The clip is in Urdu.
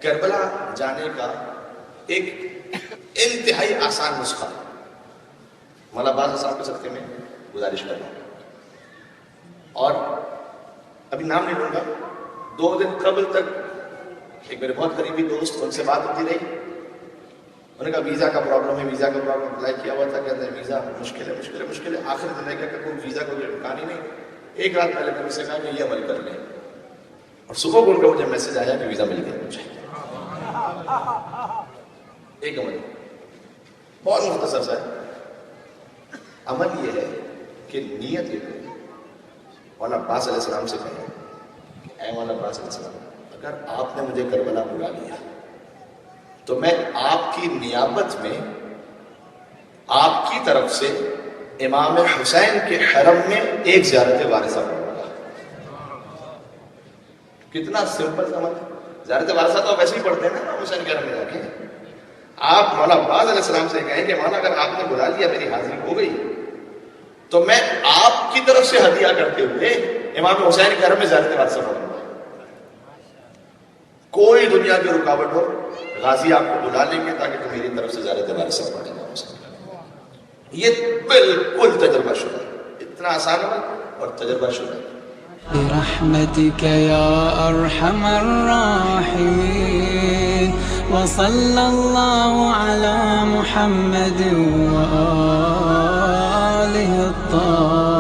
کربلا جانے کا ایک انتہائی آسان نسخہ مولا عباس صاحب کے صدقے میں گزارش کر رہا ہوں. اور ابھی نام نہیں لوں گا. 2 دن قبل تک ایک میرے بہت قریبی دوست، ان سے بات ہوتی رہی. انہوں نے کہا ویزا کا پرابلم ہے، ویزا کا پرابلم اپلائی کیا ہوا تھا، کہتے ہیں ویزا مشکل ہے مشکل ہے مشکل ہے. آخر میں نے کہا کہ کوئی ویزا کا کوئی امکان ہی نہیں. ایک رات پہلے میں نے سے کہا کہ یہ عمل کر لیں، اور صبح بول کر مجھے میسج آیا کہ ویزا مل گیا مجھے. ایک عمل بہت مختصر سا ہے. عمل یہ ہے کہ نیت یہ کریں، مولانا عباس علیہ السلام سے کہیں کہ اے مولانا عباس علیہ السلام، اگر آپ نے مجھے کربلا بلا لیا تو میں آپ کی نیابت میں آپ کی طرف سے امام حسین کے حرم میں ایک زیارت وارثہ پڑھوں گا. کتنا سمپل سمجھ. زیارت وارثہ تو آپ ایسے ہی پڑھتے ہیں نا امام حسین کے حرم میں جا کے. آپ مولانا عباس علیہ السلام سے کہیں کہ مولانا اگر آپ نے بلا لیا، میری حاضری ہو گئی، تو میں آپ کی طرف سے ہدیہ کرتے ہوئے امام حسین کے حرم میں زیارت وارثہ پڑھوں گا. کوئی دنیا کی رکاوٹ ہو، غازی آپ کو بلا لیں گے تاکہ تم میری طرف سے زیارت وارثہ پڑھیں. یہ بالکل تجربہ شدہ، اتنا آسان ہے اور تجربہ شدہ. برحمتك يا أرحم الراحمين وصلى الله على محمد وآله الطاهرين.